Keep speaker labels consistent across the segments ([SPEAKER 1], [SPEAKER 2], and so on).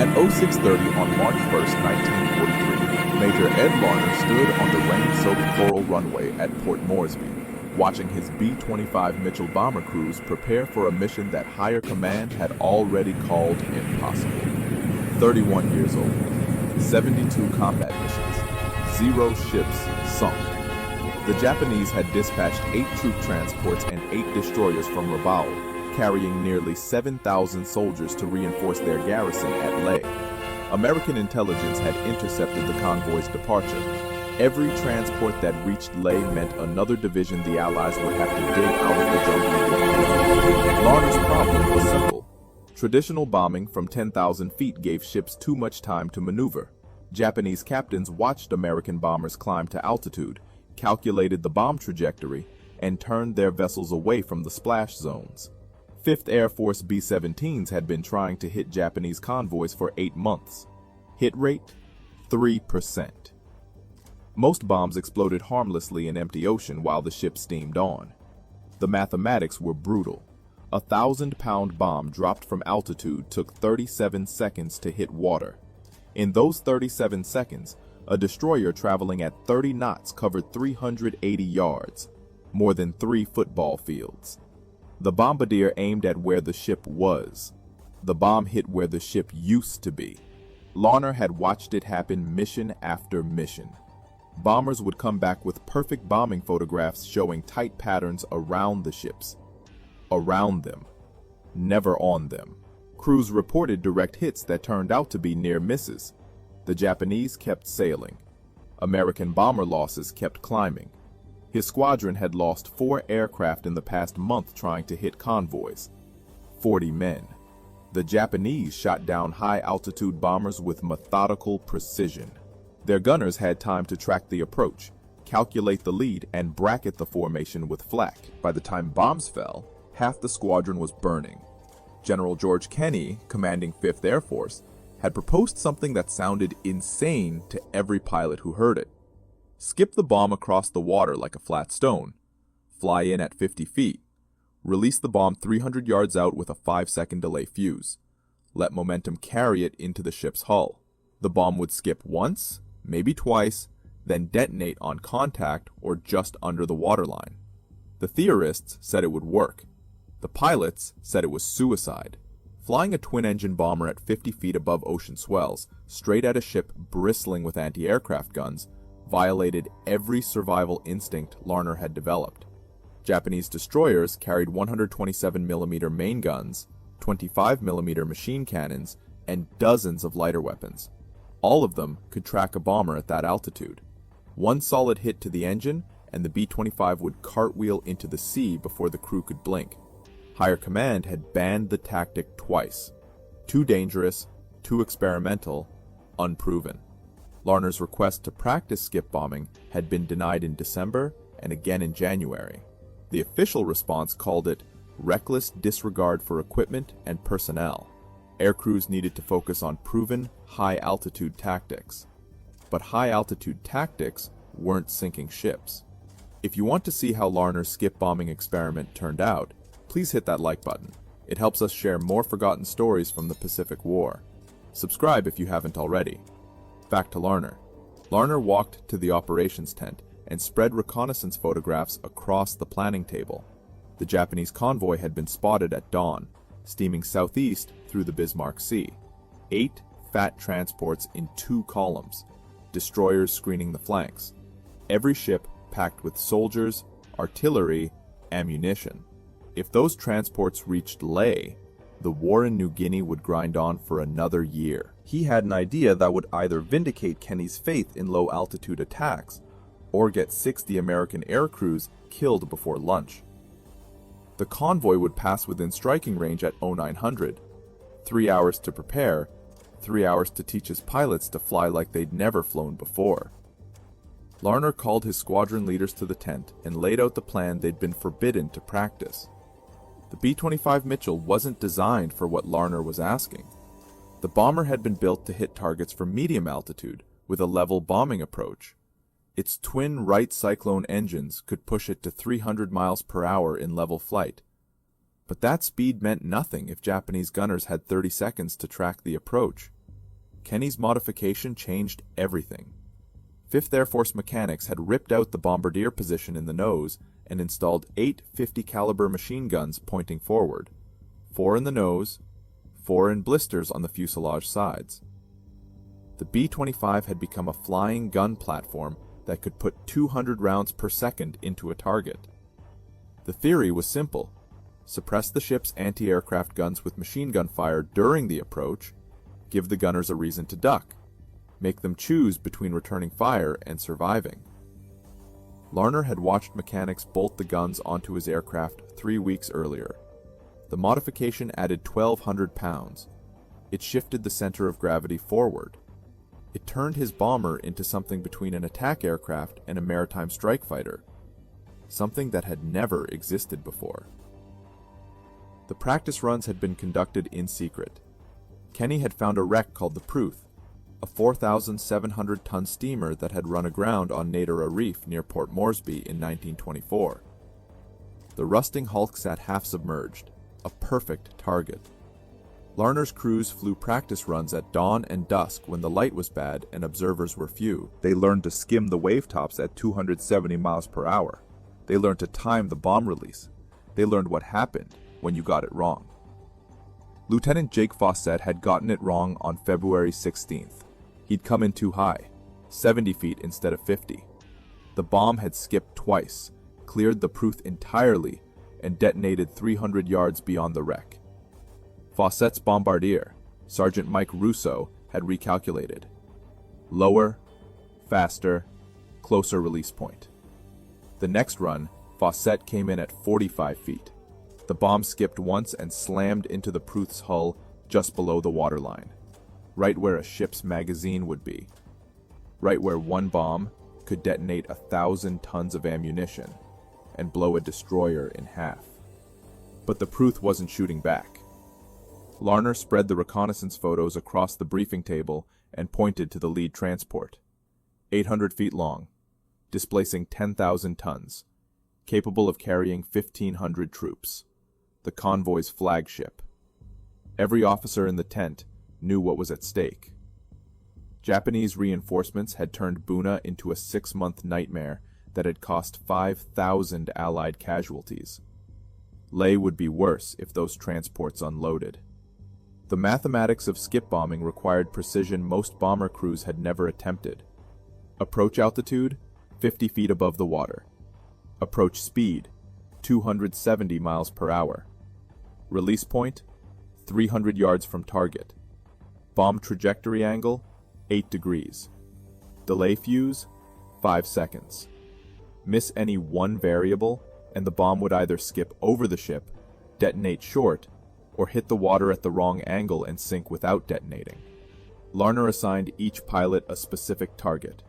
[SPEAKER 1] At 0630 on March 1st, 1943, Major Ed Larner stood on the rain-soaked coral runway at Port Moresby, watching his B-25 Mitchell bomber crews prepare for a mission that higher command had already called impossible. 31 years old, 72 combat missions, 0 ships sunk. The Japanese had dispatched 8 troop transports and 8 destroyers from Rabaul, carrying nearly 7,000 soldiers to reinforce their garrison at Leh. American intelligence had intercepted the convoy's departure. Every transport that reached Leh meant another division the Allies would have to dig out of the jungle. Larner's problem was simple. Traditional bombing from 10,000 feet gave ships too much time to maneuver. Japanese captains watched American bombers climb to altitude, calculated the bomb trajectory, and turned their vessels away from the splash zones. 5th Air Force B-17s had been trying to hit Japanese convoys for 8 months. Hit rate? 3%. Most bombs exploded harmlessly in empty ocean while the ship steamed on. The mathematics were brutal. A 1,000-pound bomb dropped from altitude took 37 seconds to hit water. In those 37 seconds, a destroyer traveling at 30 knots covered 380 yards, more than 3 football fields. The bombardier aimed at where the ship was. The bomb hit where the ship used to be. Larner had watched it happen mission after mission. Bombers would come back with perfect bombing photographs showing tight patterns around the ships. Around them, never on them. Crews reported direct hits that turned out to be near misses. The Japanese kept sailing. American bomber losses kept climbing. His squadron had lost 4 aircraft in the past month trying to hit convoys. 40 men. The Japanese shot down high-altitude bombers with methodical precision. Their gunners had time to track the approach, calculate the lead, and bracket the formation with flak. By the time bombs fell, half the squadron was burning. General George Kenney, commanding 5th Air Force, had proposed something that sounded insane to every pilot who heard it. Skip the bomb across the water like a flat stone. Fly in at 50 feet. Release the bomb 300 yards out with a 5-second delay fuse. Let momentum carry it into the ship's hull. The bomb would skip once, maybe twice, then detonate on contact or just under the waterline. The theorists said it would work. The pilots said it was suicide. Flying a twin-engine bomber at 50 feet above ocean swells, straight at a ship bristling with anti-aircraft guns, violated every survival instinct Larner had developed. Japanese destroyers carried 127mm main guns, 25mm machine cannons, and dozens of lighter weapons. All of them could track a bomber at that altitude. One solid hit to the engine, and the B-25 would cartwheel into the sea before the crew could blink. Higher command had banned the tactic twice. Too dangerous, too experimental, unproven. Larner's request to practice skip bombing had been denied in December and again in January. The official response called it reckless disregard for equipment and personnel. Air crews needed to focus on proven high-altitude tactics. But high-altitude tactics weren't sinking ships. If you want to see how Larner's skip bombing experiment turned out, please hit that like button. It helps us share more forgotten stories from the Pacific War. Subscribe if you haven't already. Back to Larner. Larner walked to the operations tent and spread reconnaissance photographs across the planning table. The Japanese convoy had been spotted at dawn, steaming southeast through the Bismarck Sea. 8 fat transports in 2 columns, destroyers screening the flanks. Every ship packed with soldiers, artillery, ammunition. If those transports reached Leh, the war in New Guinea would grind on for another year. He had an idea that would either vindicate Kenney's faith in low-altitude attacks or get 60 American air crews killed before lunch. The convoy would pass within striking range at 0900. 3 hours to prepare, 3 hours to teach his pilots to fly like they'd never flown before. Larner called his squadron leaders to the tent and laid out the plan they'd been forbidden to practice. The B-25 Mitchell wasn't designed for what Larner was asking. The bomber had been built to hit targets from medium altitude with a level bombing approach. Its twin Wright Cyclone engines could push it to 300 miles per hour in level flight. But that speed meant nothing if Japanese gunners had 30 seconds to track the approach. Kenny's modification changed everything. 5th Air Force mechanics had ripped out the bombardier position in the nose and installed 8 50 caliber machine guns pointing forward, 4 in the nose, 4 in blisters on the fuselage sides. The B-25 had become a flying gun platform that could put 200 rounds per second into a target. The theory was simple: suppress the ship's anti-aircraft guns with machine gun fire during the approach, give the gunners a reason to duck, make them choose between returning fire and surviving. Larner had watched mechanics bolt the guns onto his aircraft 3 weeks earlier. The modification added 1,200 pounds. It shifted the center of gravity forward. It turned his bomber into something between an attack aircraft and a maritime strike fighter, something that had never existed before. The practice runs had been conducted in secret. Kenny had found a wreck called the Pruth, a 4,700-ton steamer that had run aground on Nadera Reef near Port Moresby in 1924. The rusting hulk sat half-submerged, a perfect target. Larner's crews flew practice runs at dawn and dusk when the light was bad and observers were few. They learned to skim the wave tops at 270 miles per hour. They learned to time the bomb release. They learned what happened when you got it wrong. Lieutenant Jake Fawcett had gotten it wrong on February 16th. He'd come in too high, 70 feet instead of 50. The bomb had skipped twice, cleared the Pruth entirely, and detonated 300 yards beyond the wreck. Fawcett's bombardier, Sergeant Mike Russo, had recalculated. Lower, faster, closer release point. The next run, Fawcett came in at 45 feet. The bomb skipped once and slammed into the Pruth's hull just below the waterline, right where a ship's magazine would be, right where one bomb could detonate 1,000 tons of ammunition and blow a destroyer in half. But the Pruth wasn't shooting back. Larner spread the reconnaissance photos across the briefing table and pointed to the lead transport. 800 feet long, displacing 10,000 tons, capable of carrying 1,500 troops. The convoy's flagship. Every officer in the tent knew what was at stake. Japanese reinforcements had turned Buna into a 6-month nightmare that had cost 5,000 Allied casualties. Leh would be worse if those transports unloaded. The mathematics of skip bombing required precision most bomber crews had never attempted. Approach altitude, 50 feet above the water. Approach speed, 270 miles per hour. Release point, 300 yards from target. Bomb trajectory angle, 8 degrees. Delay fuse, 5 seconds. Miss any one variable, and the bomb would either skip over the ship, detonate short, or hit the water at the wrong angle and sink without detonating. Larner assigned each pilot a specific target.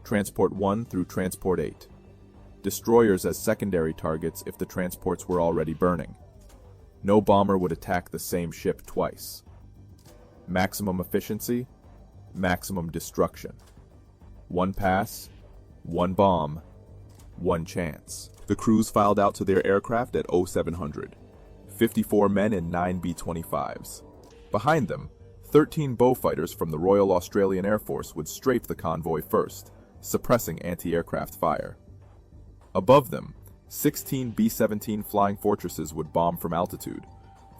[SPEAKER 1] Transport 1 through Transport 8. Destroyers as secondary targets if the transports were already burning. No bomber would attack the same ship twice. Maximum efficiency, maximum destruction. One pass, one bomb, one chance. The crews filed out to their aircraft at 0700. 54 men in 9 B-25s. Behind them, 13 Beaufighters from the Royal Australian Air Force would strafe the convoy first, suppressing anti-aircraft fire. Above them, 16 B-17 Flying Fortresses would bomb from altitude,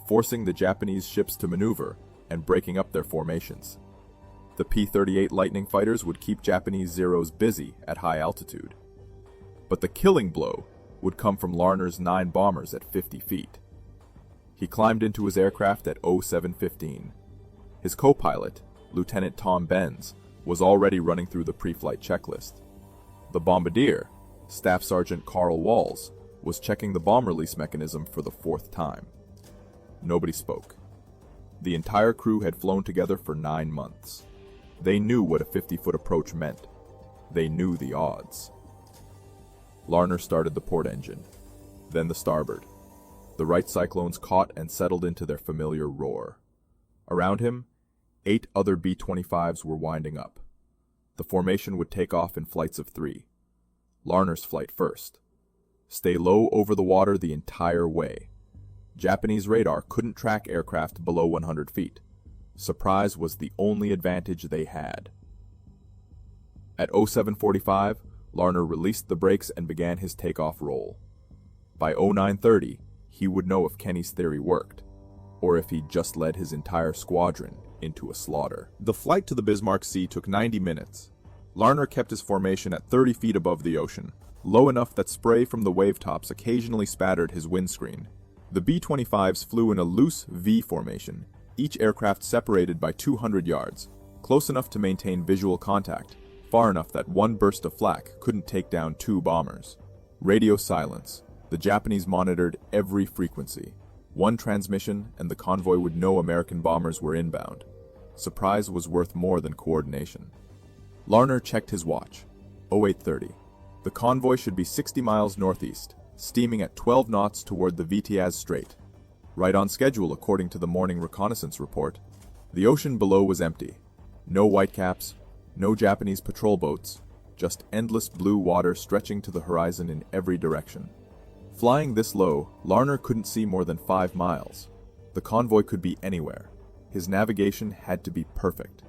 [SPEAKER 1] forcing the Japanese ships to maneuver and breaking up their formations. The P-38 Lightning fighters would keep Japanese Zeros busy at high altitude. But the killing blow would come from Larner's 9 bombers at 50 feet. He climbed into his aircraft at 0715. His co-pilot, Lieutenant Tom Benz, was already running through the pre-flight checklist. The bombardier, Staff Sergeant Carl Walls, was checking the bomb release mechanism for the 4th time. Nobody spoke. The entire crew had flown together for 9 months. They knew what a 50-foot approach meant. They knew the odds. Larner started the port engine, then the starboard. The right cyclones caught and settled into their familiar roar. Around him, 8 other B-25s were winding up. The formation would take off in flights of 3. Larner's flight first. Stay low over the water the entire way. Japanese radar couldn't track aircraft below 100 feet. Surprise was the only advantage they had. At 07:45, Larner released the brakes and began his takeoff roll. By 09:30, he would know if Kenny's theory worked, or if he just led his entire squadron into a slaughter. The flight to the Bismarck Sea took 90 minutes. Larner kept his formation at 30 feet above the ocean, low enough that spray from the wave tops occasionally spattered his windscreen. The B-25s flew in a loose V formation, each aircraft separated by 200 yards, close enough to maintain visual contact, far enough that one burst of flak couldn't take down two bombers. Radio silence. The Japanese monitored every frequency. One transmission and the convoy would know American bombers were inbound. Surprise was worth more than coordination. Larner checked his watch. 08:30. The convoy should be 60 miles northeast, steaming at 12 knots toward the Vitiaz Strait. Right on schedule according to the morning reconnaissance report. The ocean below was empty. No whitecaps, no Japanese patrol boats, just endless blue water stretching to the horizon in every direction. Flying this low, Larner couldn't see more than 5 miles. The convoy could be anywhere. His navigation had to be perfect.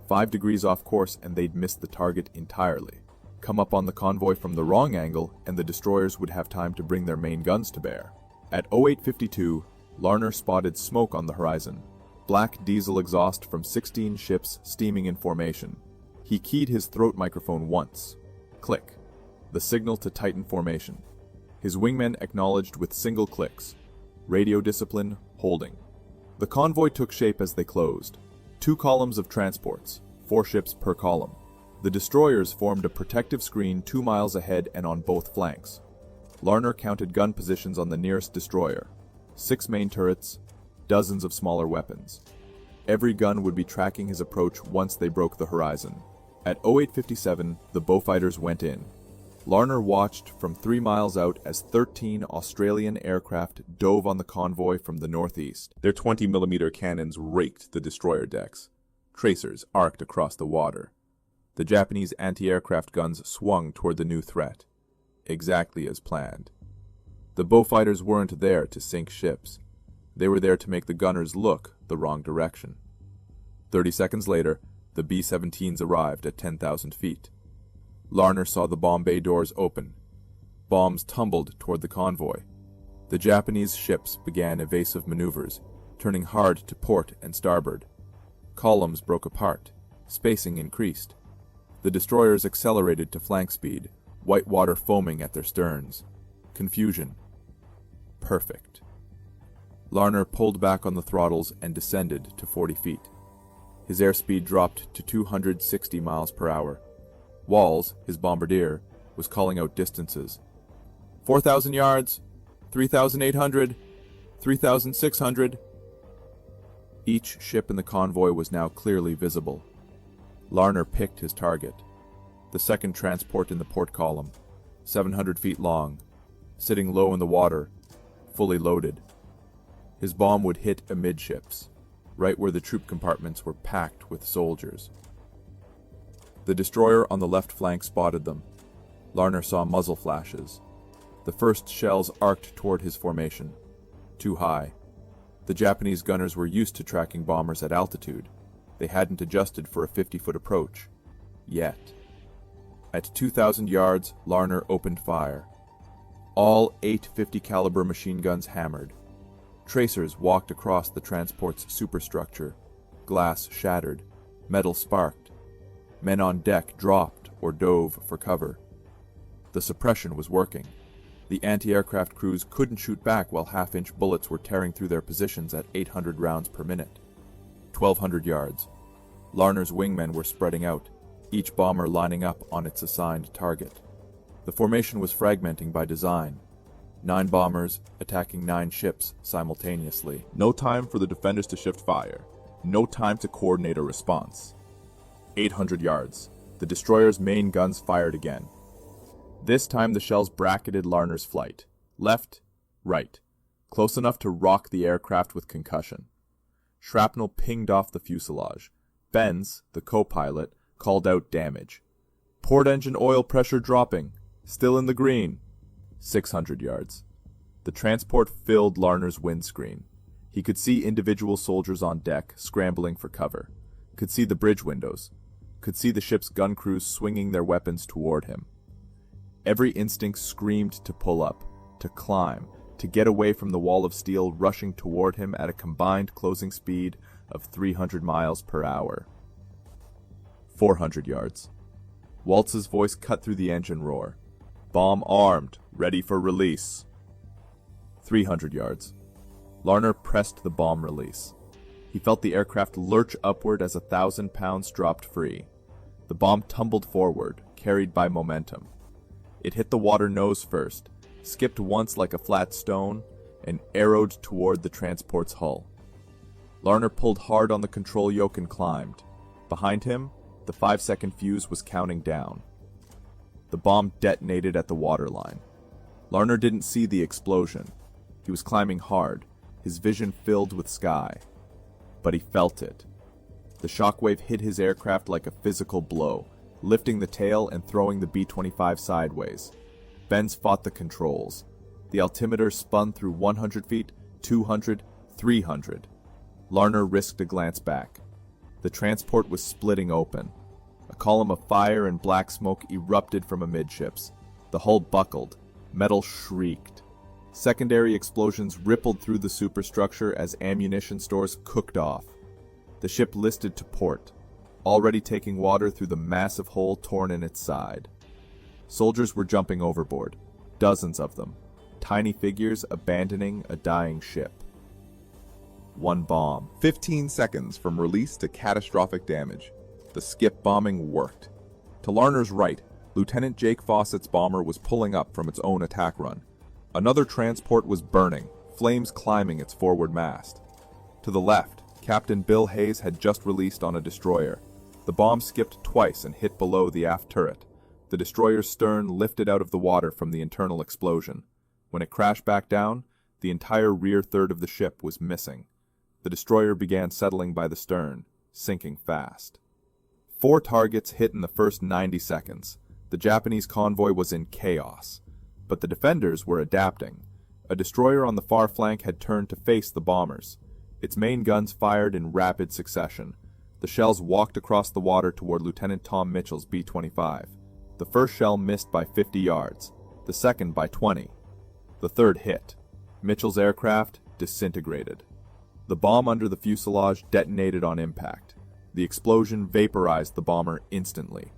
[SPEAKER 1] 5 degrees off course and they'd miss the target entirely. Come up on the convoy from the wrong angle and the destroyers would have time to bring their main guns to bear. At 08:52, Larner spotted smoke on the horizon. Black diesel exhaust from 16 ships steaming in formation. He keyed his throat microphone once. Click. The signal to tighten formation. His wingmen acknowledged with single clicks. Radio discipline, holding. The convoy took shape as they closed. 2 columns of transports, 4 ships per column. The destroyers formed a protective screen 2 miles ahead and on both flanks. Larner counted gun positions on the nearest destroyer. 6 main turrets, dozens of smaller weapons. Every gun would be tracking his approach once they broke the horizon. At 08:57, the Beaufighters went in. Larner watched from 3 miles out as 13 Australian aircraft dove on the convoy from the northeast. Their 20mm cannons raked the destroyer decks. Tracers arced across the water. The Japanese anti-aircraft guns swung toward the new threat, exactly as planned. The Beaufighters weren't there to sink ships. They were there to make the gunners look the wrong direction. 30 seconds later, the B-17s arrived at 10,000 feet. Larner saw the bomb bay doors open. Bombs tumbled toward the convoy. The Japanese ships began evasive maneuvers, turning hard to port and starboard. Columns broke apart. Spacing increased. The destroyers accelerated to flank speed, white water foaming at their sterns. Confusion. Perfect. Larner pulled back on the throttles and descended to 40 feet. His airspeed dropped to 260 miles per hour. Walls, his bombardier, was calling out distances. 4,000 yards, 3,800, 3,600. Each ship in the convoy was now clearly visible. Larner picked his target. The second transport in the port column, 700 feet long, sitting low in the water, fully loaded. His bomb would hit amidships, right where the troop compartments were packed with soldiers. The destroyer on the left flank spotted them. Larner saw muzzle flashes. The first shells arced toward his formation. Too high. The Japanese gunners were used to tracking bombers at altitude. They hadn't adjusted for a 50-foot approach. Yet. At 2,000 yards, Larner opened fire. All 8 50 caliber machine guns hammered. Tracers walked across the transport's superstructure. Glass shattered. Metal sparked. Men on deck dropped or dove for cover. The suppression was working. The anti-aircraft crews couldn't shoot back while half-inch bullets were tearing through their positions at 800 rounds per minute. 1,200 yards. Larner's wingmen were spreading out, each bomber lining up on its assigned target. The formation was fragmenting by design. 9 bombers attacking 9 ships simultaneously. No time for the defenders to shift fire. No time to coordinate a response. 800 yards. The destroyer's main guns fired again. This time the shells bracketed Larner's flight. Left, right. Close enough to rock the aircraft with concussion. Shrapnel pinged off the fuselage. Benz, the co-pilot, called out damage. Port engine oil pressure dropping. Still in the green. 600 yards. The transport filled Larner's windscreen. He could see individual soldiers on deck, scrambling for cover. Could see the bridge windows. Could see the ship's gun crews swinging their weapons toward him. Every instinct screamed to pull up, to climb, to get away from the wall of steel rushing toward him at a combined closing speed of 300 miles per hour. 400 yards. Waltz's voice cut through the engine roar. Bomb armed, ready for release. 300 yards. Larner pressed the bomb release. He felt the aircraft lurch upward as 1,000 pounds dropped free. The bomb tumbled forward, carried by momentum. It hit the water nose first, skipped once like a flat stone, and arrowed toward the transport's hull. Larner pulled hard on the control yoke and climbed. Behind him, the 5-second fuse was counting down. The bomb detonated at the waterline. Larner didn't see the explosion. He was climbing hard, his vision filled with sky. But he felt it. The shockwave hit his aircraft like a physical blow, lifting the tail and throwing the B-25 sideways. Benz fought the controls. The altimeter spun through 100 feet, 200, 300. Larner risked a glance back. The transport was splitting open. A column of fire and black smoke erupted from amidships. The hull buckled. Metal shrieked. Secondary explosions rippled through the superstructure as ammunition stores cooked off. The ship listed to port, already taking water through the massive hole torn in its side. Soldiers were jumping overboard, dozens of them, tiny figures abandoning a dying ship. One bomb, 15 seconds from release to catastrophic damage. The skip bombing worked. To Larner's right, Lieutenant Jake Fawcett's bomber was pulling up from its own attack run. Another transport was burning, flames climbing its forward mast. To the left, Captain Bill Hayes had just released on a destroyer. The bomb skipped twice and hit below the aft turret. The destroyer's stern lifted out of the water from the internal explosion. When it crashed back down, the entire rear third of the ship was missing. The destroyer began settling by the stern, sinking fast. 4 targets hit in the first 90 seconds. The Japanese convoy was in chaos. But the defenders were adapting. A destroyer on the far flank had turned to face the bombers. Its main guns fired in rapid succession. The shells walked across the water toward Lieutenant Tom Mitchell's B-25. The first shell missed by 50 yards, the second by 20. The third hit. Mitchell's aircraft disintegrated. The bomb under the fuselage detonated on impact. The explosion vaporized the bomber instantly.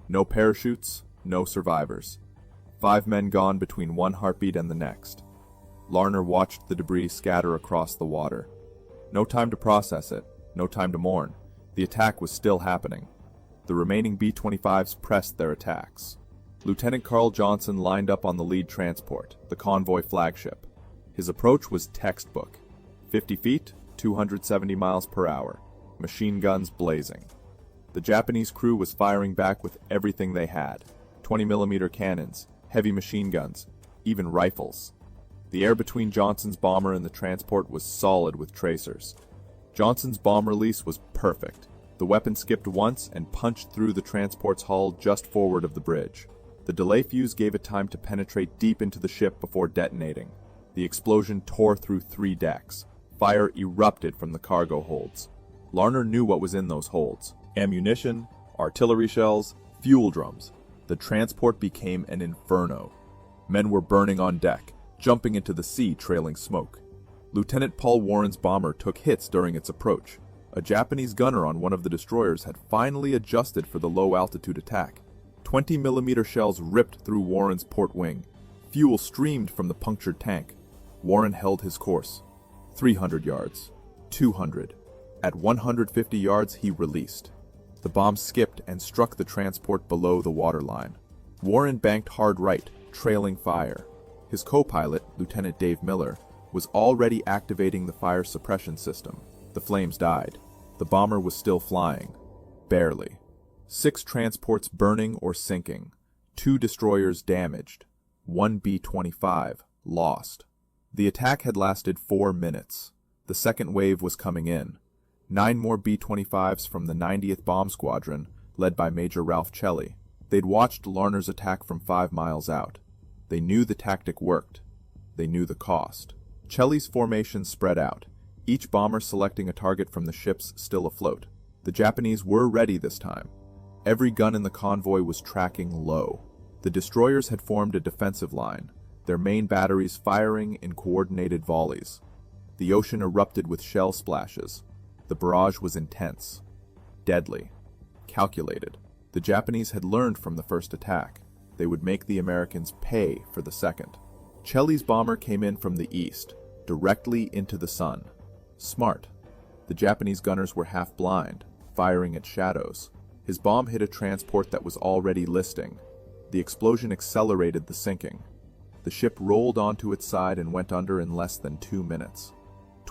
[SPEAKER 1] No parachutes, no survivors. 5 men gone between one heartbeat and the next. Larner watched the debris scatter across the water. No time to process it, no time to mourn. The attack was still happening. The remaining B-25s pressed their attacks. Lieutenant Carl Johnson lined up on the lead transport, the convoy flagship. His approach was textbook. 50 feet, 270 miles per hour. Machine guns blazing. The Japanese crew was firing back with everything they had. 20mm cannons, heavy machine guns, even rifles. The air between Johnson's bomber and the transport was solid with tracers. Johnson's bomb release was perfect. The weapon skipped once and punched through the transport's hull just forward of the bridge. The delay fuse gave it time to penetrate deep into the ship before detonating. The explosion tore through 3 decks. Fire erupted from the cargo holds. Larner knew what was in those holds. Ammunition, artillery shells, fuel drums. The transport became an inferno. Men were burning on deck, jumping into the sea trailing smoke. Lieutenant Paul Warren's bomber took hits during its approach. A Japanese gunner on one of the destroyers had finally adjusted for the low-altitude attack. 20mm shells ripped through Warren's port wing. Fuel streamed from the punctured tank. Warren held his course. 300 yards. 200. At 150 yards, he released. The bomb skipped and struck the transport below the waterline. Warren banked hard right, trailing fire. His co-pilot, Lieutenant Dave Miller, was already activating the fire suppression system. The flames died. The bomber was still flying. Barely. 6 transports burning or sinking. 2 destroyers damaged. 1 B-25 lost. The attack had lasted 4 minutes. The second wave was coming in. 9 more B-25s from the 90th Bomb Squadron, led by Major Ralph Chelly. They'd watched Larner's attack from 5 miles out. They knew the tactic worked. They knew the cost. Chelly's formation spread out. each bomber selecting a target from the ships still afloat. The Japanese were ready this time. Every gun in the convoy was tracking low. The destroyers had formed a defensive line, their main batteries firing in coordinated volleys. The ocean erupted with shell splashes. The barrage was intense, deadly, calculated. The Japanese had learned from the first attack. They would make the Americans pay for the second. Celli's bomber came in from the east, directly into the sun. Smart. The Japanese gunners were half blind, firing at shadows. His bomb hit a transport that was already listing. The explosion accelerated the sinking. The ship rolled onto its side and went under in less than 2 minutes.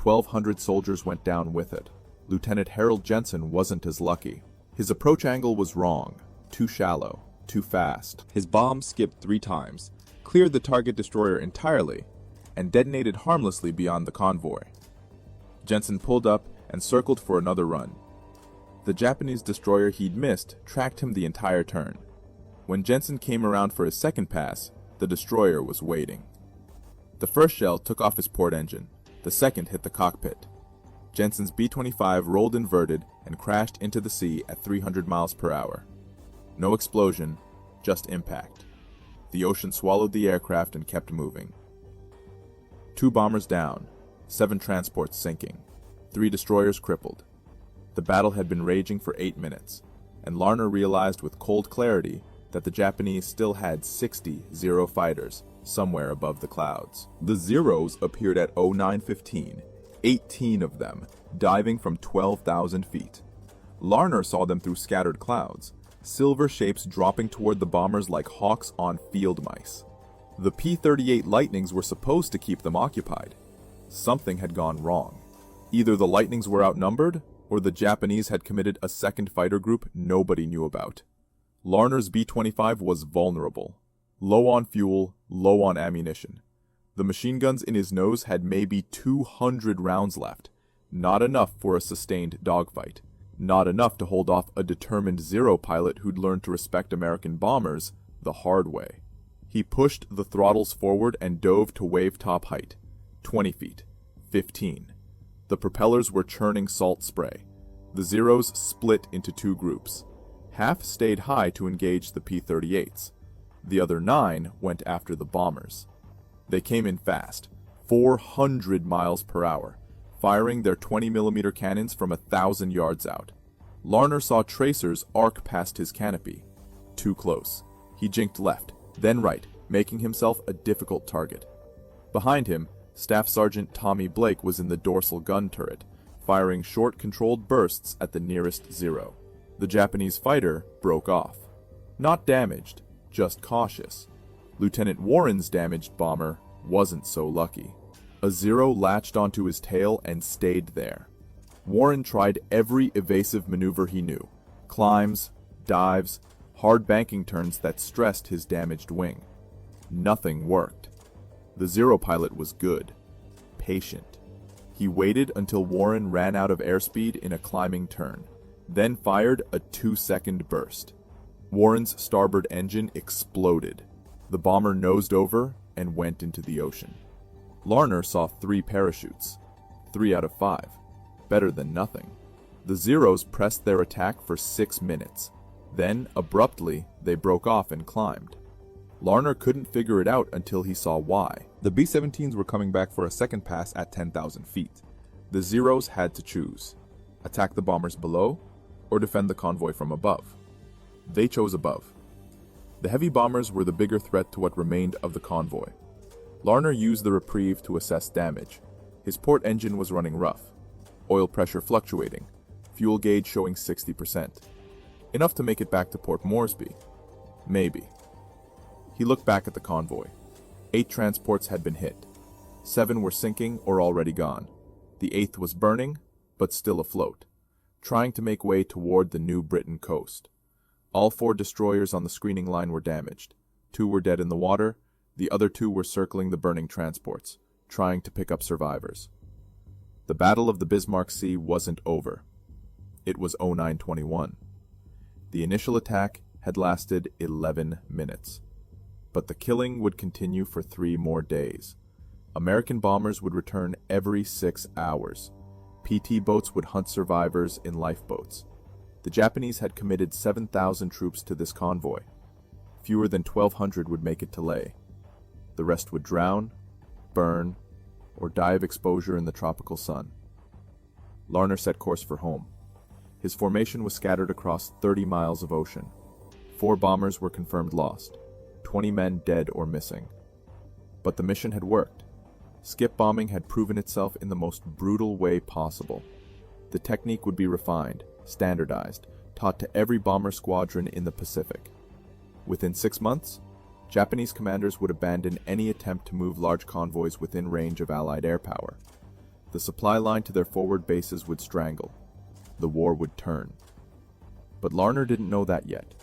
[SPEAKER 1] 1,200 soldiers went down with it. Lieutenant Harold Jensen wasn't as lucky. His approach angle was wrong, too shallow, too fast. His bomb skipped 3 times, cleared the target destroyer entirely, and detonated harmlessly beyond the convoy. Jensen pulled up and circled for another run. The Japanese destroyer he'd missed tracked him the entire turn. When Jensen came around for his second pass, the destroyer was waiting. The first shell took off his port engine. The second hit the cockpit. Jensen's B-25 rolled inverted and crashed into the sea at 300 miles per hour. No explosion, just impact. The ocean swallowed the aircraft and kept moving. 2 bombers down, 7 transports sinking, 3 destroyers crippled. The battle had been raging for 8 minutes, and Larner realized with cold clarity that the Japanese still had 60 Zero fighters somewhere above the clouds. The Zeros appeared at 09:15, 18 of them, diving from 12,000 feet. Larner saw them through scattered clouds, silver shapes dropping toward the bombers like hawks on field mice. The P-38 Lightnings were supposed to keep them occupied. Something had gone wrong. Either the Lightnings were outnumbered, or the Japanese had committed a second fighter group nobody knew about. Larner's B-25 was vulnerable. Low on fuel, low on ammunition. The machine guns in his nose had maybe 200 rounds left. Not enough for a sustained dogfight. Not enough to hold off a determined Zero pilot who'd learned to respect American bombers the hard way. He pushed the throttles forward and dove to wave top height. 20 feet. 15. The propellers were churning salt spray. The Zeros split into 2 groups. Half stayed high to engage the P-38s. The other 9 went after the bombers. They came in fast, 400 miles per hour, firing their 20mm cannons from 1,000 yards out. Larner saw tracers arc past his canopy. Too close. He jinked left, then right, making himself a difficult target. Behind him, Staff Sergeant Tommy Blake was in the dorsal gun turret, firing short controlled bursts at the nearest Zero. The Japanese fighter broke off. Not damaged, just cautious. Lieutenant Warren's damaged bomber wasn't so lucky. A Zero latched onto his tail and stayed there. Warren tried every evasive maneuver he knew. Climbs, dives, hard banking turns that stressed his damaged wing. Nothing worked. The Zero pilot was good, patient. He waited until Warren ran out of airspeed in a climbing turn, then fired a 2-second burst. Warren's starboard engine exploded. The bomber nosed over and went into the ocean. Larner saw 3 parachutes, 3 out of 5. Better than nothing. The Zeros pressed their attack for 6 minutes. Then, abruptly, they broke off and climbed. Larner couldn't figure it out until he saw why. The B-17s were coming back for a second pass at 10,000 feet. The Zeros had to choose: attack the bombers below, or defend the convoy from above. They chose above. The heavy bombers were the bigger threat to what remained of the convoy. Larner used the reprieve to assess damage. His port engine was running rough, oil pressure fluctuating, fuel gauge showing 60%. Enough to make it back to Port Moresby. Maybe. He looked back at the convoy. 8 transports had been hit. 7 were sinking or already gone. The 8th was burning, but still afloat, trying to make way toward the New Britain coast. All 4 destroyers on the screening line were damaged. 2 were dead in the water. The other 2 were circling the burning transports, trying to pick up survivors. The Battle of the Bismarck Sea wasn't over. It was 0921. The initial attack had lasted 11 minutes. But the killing would continue for 3 more days. American bombers would return every 6 hours. PT boats would hunt survivors in lifeboats. The Japanese had committed 7,000 troops to this convoy. Fewer than 1,200 would make it to Leh. The rest would drown, burn, or die of exposure in the tropical sun. Larner set course for home. His formation was scattered across 30 miles of ocean. 4 bombers were confirmed lost, 20 men dead or missing. But the mission had worked. Skip bombing had proven itself in the most brutal way possible. The technique would be refined, standardized, taught to every bomber squadron in the Pacific. Within 6 months, Japanese commanders would abandon any attempt to move large convoys within range of Allied air power. The supply line to their forward bases would strangle. The war would turn. But Larner didn't know that yet.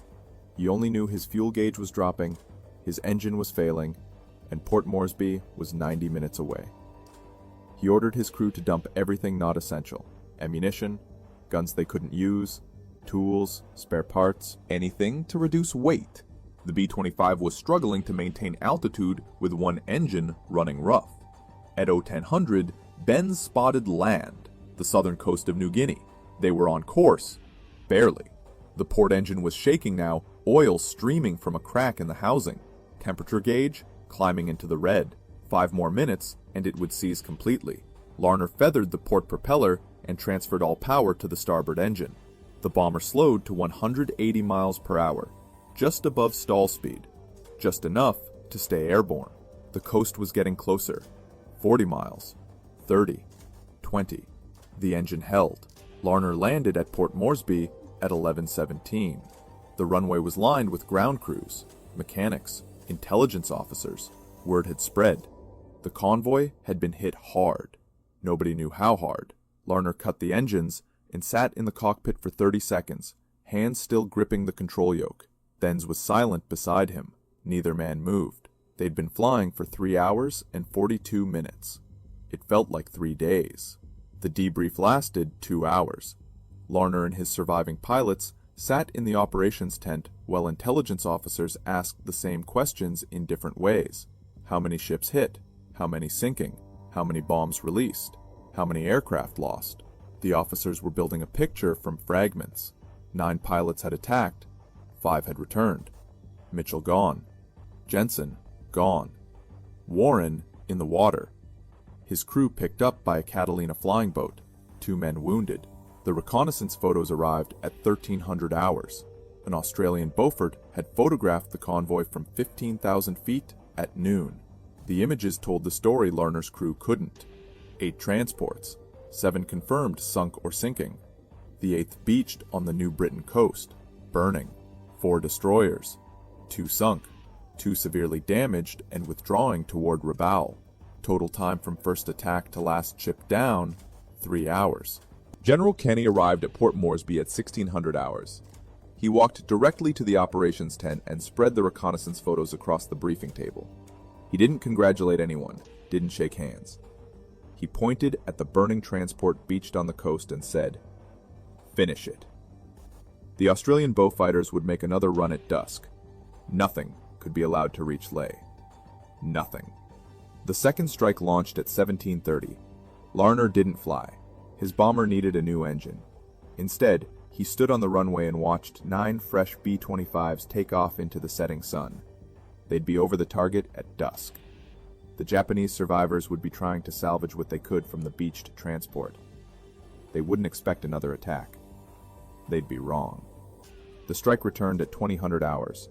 [SPEAKER 1] He only knew his fuel gauge was dropping, his engine was failing, and Port Moresby was 90 minutes away. He ordered his crew to dump everything not essential: ammunition, guns they couldn't use, tools, spare parts, anything to reduce weight. The B-25 was struggling to maintain altitude with one engine running rough. At 0100, Ben spotted land, the southern coast of New Guinea. They were on course, barely. The port engine was shaking now, oil streaming from a crack in the housing. Temperature gauge climbing into the red. 5 more minutes, and it would seize completely. Larner feathered the port propeller and transferred all power to the starboard engine. The bomber slowed to 180 miles per hour, just above stall speed, just enough to stay airborne. The coast was getting closer. 40 miles, 30, 20. The engine held. Larner landed at Port Moresby at 11:17. The runway was lined with ground crews, mechanics, intelligence officers. Word had spread. The convoy had been hit hard. Nobody knew how hard. Larner cut the engines and sat in the cockpit for 30 seconds, hands still gripping the control yoke. Benz was silent beside him. Neither man moved. They'd been flying for 3 hours and 42 minutes. It felt like 3 days. The debrief lasted 2 hours. Larner and his surviving pilots sat in the operations tent while intelligence officers asked the same questions in different ways. How many ships hit? How many sinking? How many bombs released? How many aircraft lost? The officers were building a picture from fragments. 9 pilots had attacked. 5 had returned. Mitchell gone. Jensen gone. Warren in the water. His crew picked up by a Catalina flying boat. 2 men wounded. The reconnaissance photos arrived at 1300 hours. An Australian Beaufort had photographed the convoy from 15,000 feet at noon. The images told the story Larner's crew couldn't. 8 transports, 7 confirmed sunk or sinking. The 8th beached on the New Britain coast, burning. 4 destroyers, 2 sunk, 2 severely damaged and withdrawing toward Rabaul. Total time from first attack to last ship down, 3 hours. General Kenny arrived at Port Moresby at 1600 hours. He walked directly to the operations tent and spread the reconnaissance photos across the briefing table. He didn't congratulate anyone, didn't shake hands. He pointed at the burning transport beached on the coast and said, "Finish it." The Australian Beaufighters would make another run at dusk. Nothing could be allowed to reach Leh. Nothing. The second strike launched at 17:30. Larner didn't fly. His bomber needed a new engine. Instead, he stood on the runway and watched 9 fresh B-25s take off into the setting sun. They'd be over the target at dusk. The Japanese survivors would be trying to salvage what they could from the beached transport. They wouldn't expect another attack. They'd be wrong. The strike returned at 2000 hours.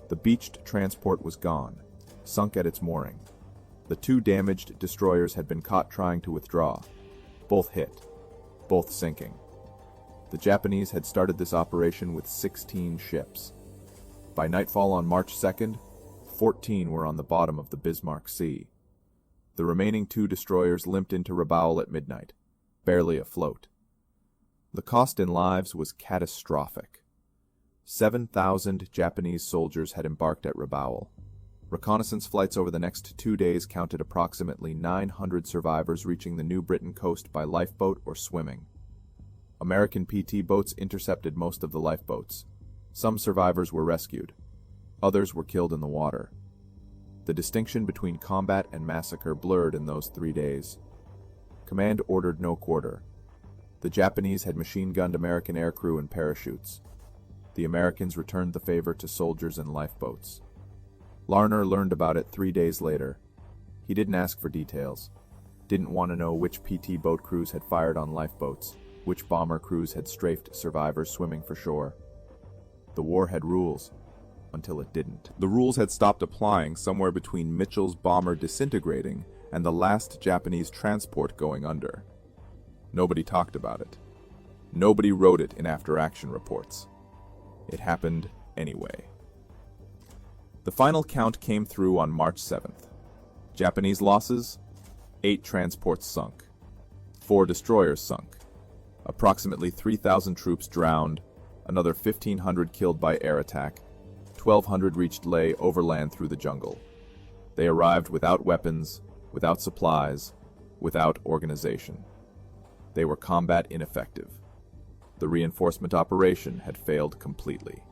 [SPEAKER 1] The beached transport was gone, sunk at its mooring. The 2 damaged destroyers had been caught trying to withdraw. Both hit. Both sinking. The Japanese had started this operation with 16 ships. By nightfall on March 2nd, 14 were on the bottom of the Bismarck Sea. The remaining 2 destroyers limped into Rabaul at midnight, barely afloat. The cost in lives was catastrophic. 7,000 Japanese soldiers had embarked at Rabaul. Reconnaissance flights over the next 2 days counted approximately 900 survivors reaching the New Britain coast by lifeboat or swimming. American PT boats intercepted most of the lifeboats. Some survivors were rescued. Others were killed in the water. The distinction between combat and massacre blurred in those 3 days. Command ordered no quarter. The Japanese had machine-gunned American aircrew and parachutes. The Americans returned the favor to soldiers and lifeboats. Larner learned about it 3 days later. He didn't ask for details. Didn't want to know which PT boat crews had fired on lifeboats, which bomber crews had strafed survivors swimming for shore. The war had rules, until it didn't. The rules had stopped applying somewhere between Mitchell's bomber disintegrating and the last Japanese transport going under. Nobody talked about it. Nobody wrote it in after-action reports. It happened anyway. The final count came through on March 7th. Japanese losses: 8 transports sunk. 4 destroyers sunk. Approximately 3,000 troops drowned, another 1,500 killed by air attack, 1,200 reached Leh overland through the jungle. They arrived without weapons, without supplies, without organization. They were combat ineffective. The reinforcement operation had failed completely.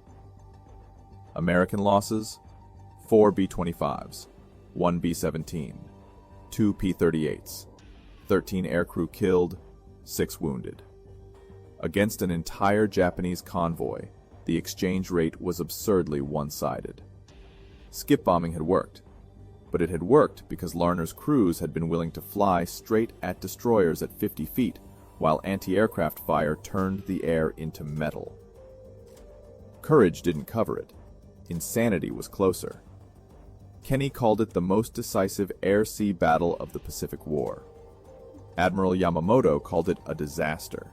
[SPEAKER 1] American losses: 4 B-25s, 1 B-17, 2 P-38s, 13 aircrew killed, 6 wounded. Against an entire Japanese convoy, the exchange rate was absurdly one-sided. Skip bombing had worked, but it had worked because Larner's crews had been willing to fly straight at destroyers at 50 feet, while anti-aircraft fire turned the air into metal. Courage didn't cover it. Insanity was closer. Kenny called it the most decisive air-sea battle of the Pacific War. Admiral Yamamoto called it a disaster.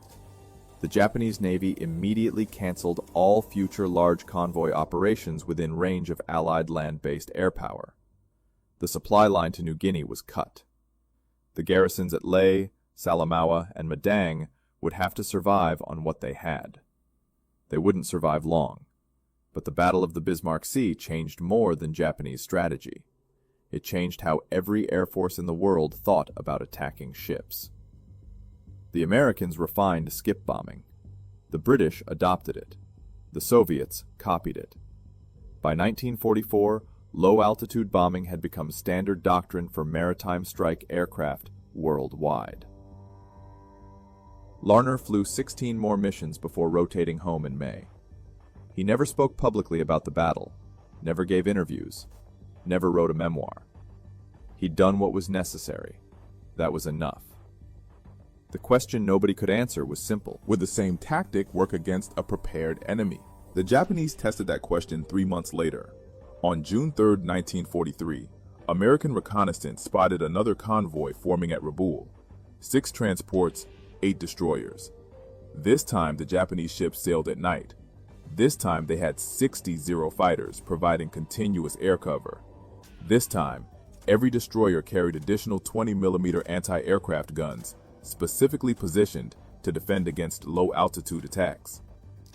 [SPEAKER 1] The Japanese Navy immediately canceled all future large convoy operations within range of Allied land-based air power. The supply line to New Guinea was cut. The garrisons at Leh, Salamaua, and Madang would have to survive on what they had. They wouldn't survive long, but the Battle of the Bismarck Sea changed more than Japanese strategy. It changed how every air force in the world thought about attacking ships. The Americans refined skip bombing. The British adopted it. The Soviets copied it. By 1944, low-altitude bombing had become standard doctrine for maritime strike aircraft worldwide. Larner flew 16 more missions before rotating home in May. He never spoke publicly about the battle, never gave interviews, never wrote a memoir. He'd done what was necessary. That was enough. The question nobody could answer was simple. Would the same tactic work against a prepared enemy? The Japanese tested that question 3 months later. On June 3, 1943, American reconnaissance spotted another convoy forming at Rabaul. 6 transports, 8 destroyers. This time the Japanese ships sailed at night. This time they had 60 Zero fighters providing continuous air cover. This time, every destroyer carried additional 20mm anti-aircraft guns, specifically positioned to defend against low-altitude attacks.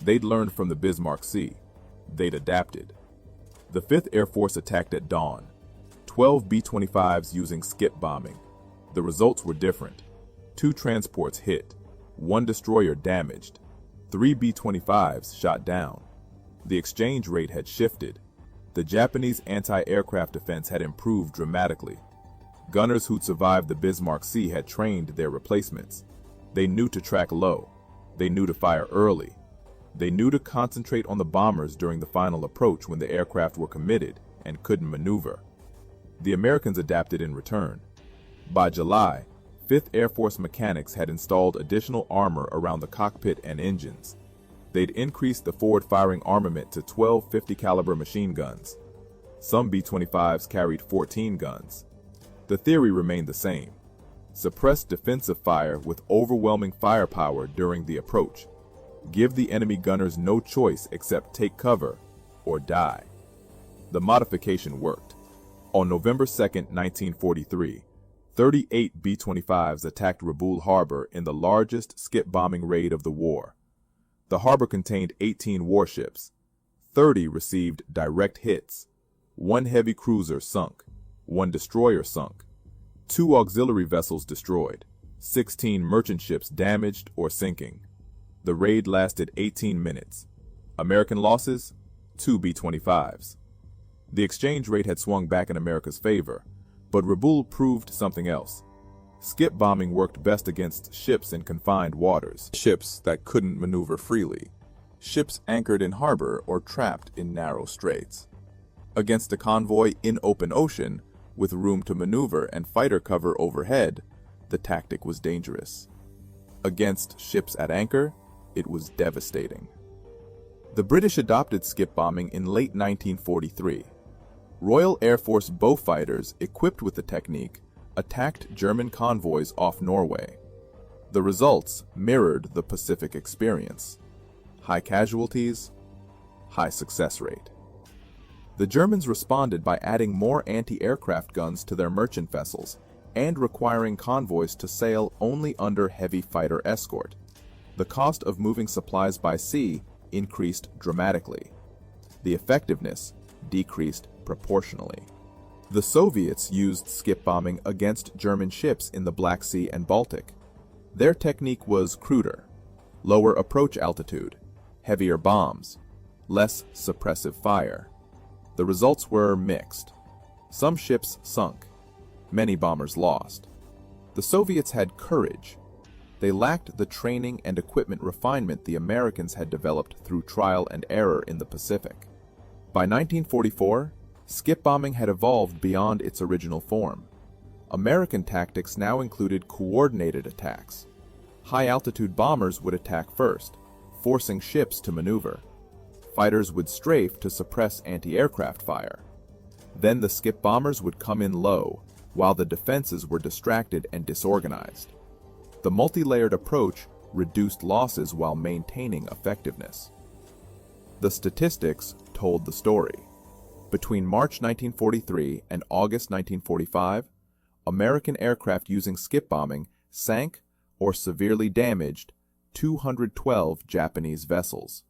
[SPEAKER 1] They'd learned from the Bismarck Sea. They'd adapted. The 5th Air Force attacked at dawn. 12 B-25s using skip bombing. The results were different. 2 transports hit. 1 destroyer damaged. 3 B-25s shot down. The exchange rate had shifted. The Japanese anti-aircraft defense had improved dramatically. Gunners who'd survived the Bismarck Sea had trained their replacements. They knew to track low. They knew to fire early. They knew to concentrate on the bombers during the final approach when the aircraft were committed and couldn't maneuver. The Americans adapted in return. By July, 5th Air Force mechanics had installed additional armor around the cockpit and engines. They'd increased the forward-firing armament to 12 50-caliber machine guns. Some B-25s carried 14 guns. The theory remained the same. Suppress defensive fire with overwhelming firepower during the approach. Give the enemy gunners no choice except take cover or die. The modification worked. On November 2, 1943, 38 B-25s attacked Rabaul Harbor in the largest skip bombing raid of the war. The harbor contained 18 warships. 30 received direct hits. 1 heavy cruiser sunk. 1 destroyer sunk. 2 auxiliary vessels destroyed. 16 merchant ships damaged or sinking. The raid lasted 18 minutes. American losses: 2 B-25s. The exchange rate had swung back in America's favor, but Rabaul proved something else. Skip bombing worked best against ships in confined waters, ships that couldn't maneuver freely, ships anchored in harbor or trapped in narrow straits. Against a convoy in open ocean, with room to maneuver and fighter cover overhead, the tactic was dangerous. Against ships at anchor, it was devastating. The British adopted skip bombing in late 1943. Royal Air Force Beaufighters, equipped with the technique, attacked German convoys off Norway. The results mirrored the Pacific experience. High casualties, high success rate. The Germans responded by adding more anti-aircraft guns to their merchant vessels and requiring convoys to sail only under heavy fighter escort. The cost of moving supplies by sea increased dramatically. The effectiveness decreased proportionally. The Soviets used skip bombing against German ships in the Black Sea and Baltic. Their technique was cruder: lower approach altitude, heavier bombs, less suppressive fire. The results were mixed. Some ships sunk. Many bombers lost. The Soviets had courage. They lacked the training and equipment refinement the Americans had developed through trial and error in the Pacific. By 1944, skip bombing had evolved beyond its original form. American tactics now included coordinated attacks. High-altitude bombers would attack first, forcing ships to maneuver. Fighters would strafe to suppress anti-aircraft fire. Then the skip bombers would come in low, while the defenses were distracted and disorganized. The multi-layered approach reduced losses while maintaining effectiveness. The statistics told the story. Between March 1943 and August 1945, American aircraft using skip bombing sank or severely damaged 212 Japanese vessels.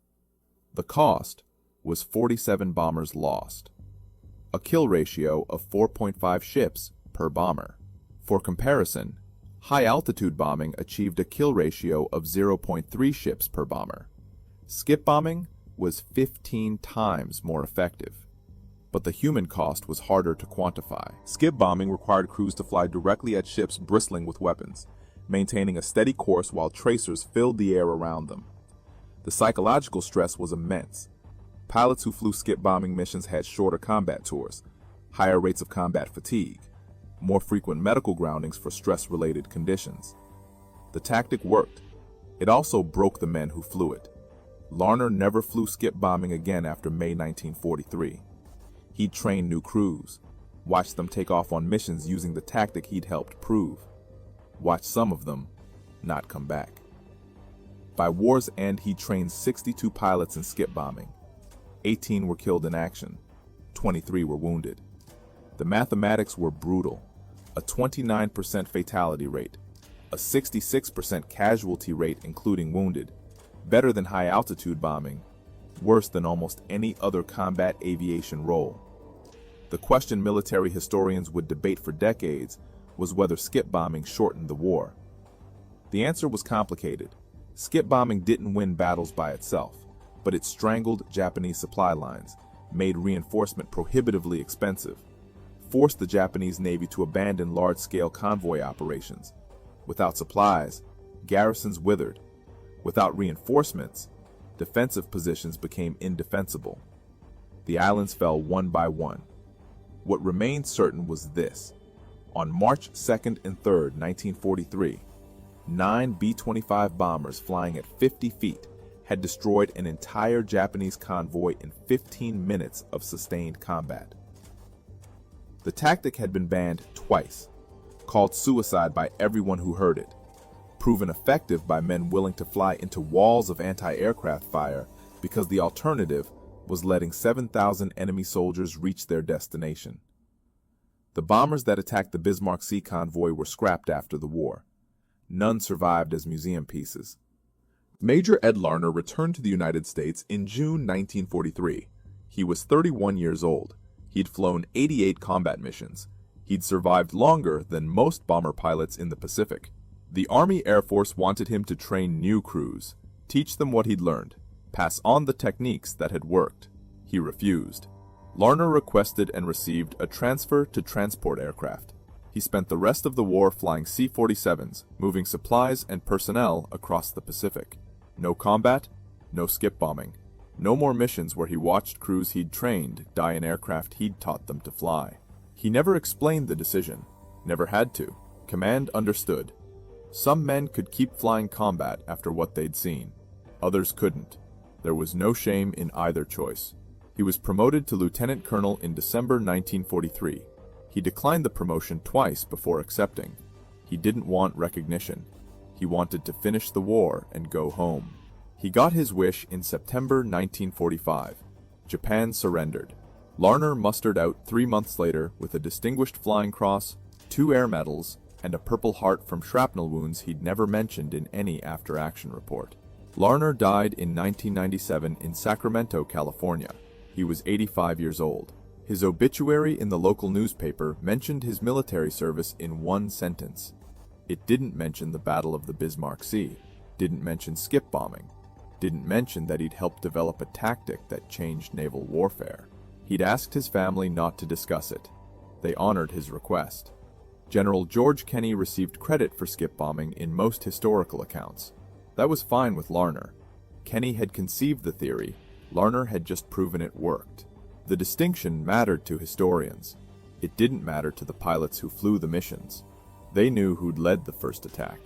[SPEAKER 1] The cost was 47 bombers lost, a kill ratio of 4.5 ships per bomber. For comparison, high-altitude bombing achieved a kill ratio of 0.3 ships per bomber. Skip bombing was 15 times more effective, but the human cost was harder to quantify. Skip bombing required crews to fly directly at ships bristling with weapons, maintaining a steady course while tracers filled the air around them. The psychological stress was immense. Pilots who flew skip bombing missions had shorter combat tours, higher rates of combat fatigue, more frequent medical groundings for stress-related conditions. The tactic worked. It also broke the men who flew it. Larner never flew skip bombing again after May 1943. He'd trained new crews, watched them take off on missions using the tactic he'd helped prove, watched some of them not come back. By war's end, he trained 62 pilots in skip bombing. 18 were killed in action. 23 were wounded. The mathematics were brutal. A 29% fatality rate, a 66% casualty rate including wounded, better than high-altitude bombing, worse than almost any other combat aviation role. The question military historians would debate for decades was whether skip bombing shortened the war. The answer was complicated. Skip bombing didn't win battles by itself, but it strangled Japanese supply lines, made reinforcement prohibitively expensive, forced the Japanese Navy to abandon large-scale convoy operations. Without supplies, garrisons withered. Without reinforcements, defensive positions became indefensible. The islands fell one by one. What remained certain was this. On March 2nd and 3rd, 1943, 9 B-25 bombers flying at 50 feet had destroyed an entire Japanese convoy in 15 minutes of sustained combat. The tactic had been banned twice, called suicide by everyone who heard it, proven effective by men willing to fly into walls of anti-aircraft fire because the alternative was letting 7,000 enemy soldiers reach their destination. The bombers that attacked the Bismarck Sea convoy were scrapped after the war. None survived as museum pieces. Major Ed Larner returned to the United States in June 1943. He was 31 years old. He'd flown 88 combat missions. He'd survived longer than most bomber pilots in the Pacific. The Army Air Force wanted him to train new crews, teach them what he'd learned, pass on the techniques that had worked. He refused. Larner requested and received a transfer to transport aircraft. He spent the rest of the war flying C-47s, moving supplies and personnel across the Pacific. No combat, no skip bombing. No more missions where he watched crews he'd trained die in aircraft he'd taught them to fly. He never explained the decision, never had to. Command understood. Some men could keep flying combat after what they'd seen. Others couldn't. There was no shame in either choice. He was promoted to lieutenant colonel in December 1943. He declined the promotion twice before accepting. He didn't want recognition. He wanted to finish the war and go home. He got his wish in September 1945. Japan surrendered. Larner mustered out 3 months later with a Distinguished Flying Cross, 2 air medals, and a Purple Heart from shrapnel wounds he'd never mentioned in any after-action report. Larner died in 1997 in Sacramento, California. He was 85 years old. His obituary in the local newspaper mentioned his military service in one sentence. It didn't mention the Battle of the Bismarck Sea, didn't mention skip bombing, didn't mention that he'd helped develop a tactic that changed naval warfare. He'd asked his family not to discuss it. They honored his request. General George Kenney received credit for skip bombing in most historical accounts. That was fine with Larner. Kenney had conceived the theory. Larner had just proven it worked. The distinction mattered to historians. It didn't matter to the pilots who flew the missions. They knew who'd led the first attack.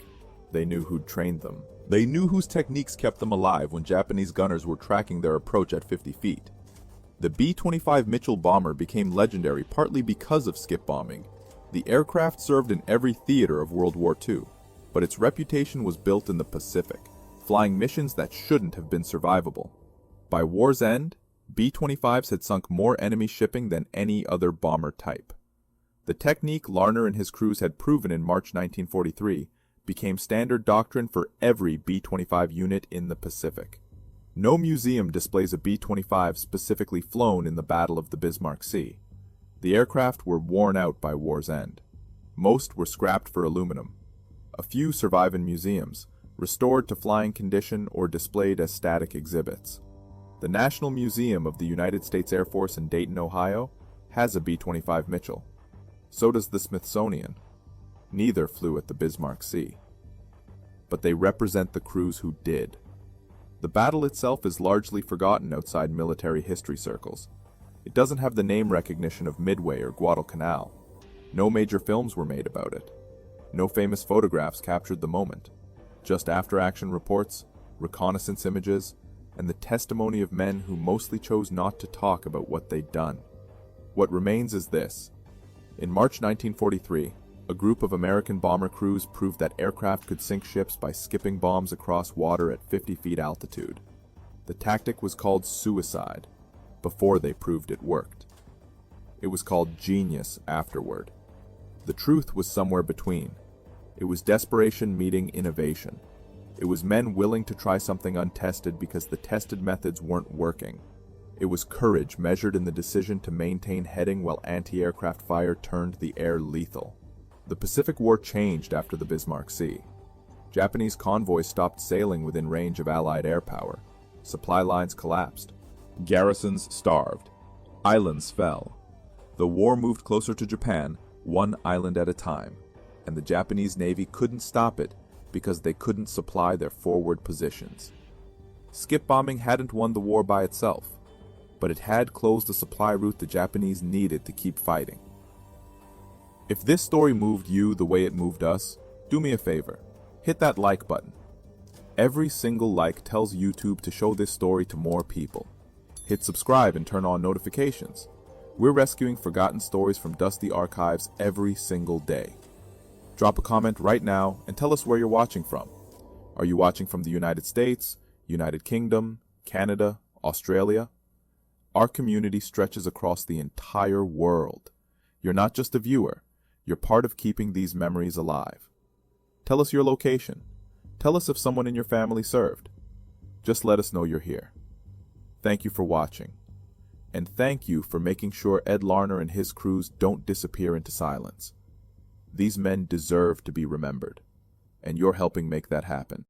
[SPEAKER 1] They knew who'd trained them. They knew whose techniques kept them alive when Japanese gunners were tracking their approach at 50 feet. The B-25 Mitchell bomber became legendary partly because of skip bombing. The aircraft served in every theater of World War II, but its reputation was built in the Pacific, flying missions that shouldn't have been survivable. By war's end, B-25s had sunk more enemy shipping than any other bomber type. The technique Larner and his crews had proven in March 1943 became standard doctrine for every B-25 unit in the Pacific. No museum displays a B-25 specifically flown in the Battle of the Bismarck Sea. The aircraft were worn out by war's end. Most were scrapped for aluminum. A few survive in museums, restored to flying condition or displayed as static exhibits. The National Museum of the United States Air Force in Dayton, Ohio, has a B-25 Mitchell. So does the Smithsonian. Neither flew at the Bismarck Sea. But they represent the crews who did. The battle itself is largely forgotten outside military history circles. It doesn't have the name recognition of Midway or Guadalcanal. No major films were made about it. No famous photographs captured the moment. Just after-action reports, reconnaissance images, and the testimony of men who mostly chose not to talk about what they'd done. What remains is this. In March 1943, a group of American bomber crews proved that aircraft could sink ships by skipping bombs across water at 50 feet altitude. The tactic was called suicide, before they proved it worked. It was called genius afterward. The truth was somewhere between. It was desperation meeting innovation. It was men willing to try something untested because the tested methods weren't working. It was courage measured in the decision to maintain heading while anti-aircraft fire turned the air lethal. The Pacific War changed after the Bismarck Sea. Japanese convoys stopped sailing within range of Allied air power. Supply lines collapsed. Garrisons starved. Islands fell. The war moved closer to Japan, one island at a time, and the Japanese Navy couldn't stop it because they couldn't supply their forward positions. Skip bombing hadn't won the war by itself, but it had closed the supply route the Japanese needed to keep fighting. If this story moved you the way it moved us, do me a favor. Hit that like button. Every single like tells YouTube to show this story to more people. Hit subscribe and turn on notifications. We're rescuing forgotten stories from dusty archives every single day. Drop a comment right now and tell us where you're watching from. Are you watching from the United States, United Kingdom, Canada, Australia? Our community stretches across the entire world. You're not just a viewer. You're part of keeping these memories alive. Tell us your location. Tell us if someone in your family served. Just let us know you're here. Thank you for watching. And thank you for making sure Ed Larner and his crews don't disappear into silence. These men deserve to be remembered, and you're helping make that happen.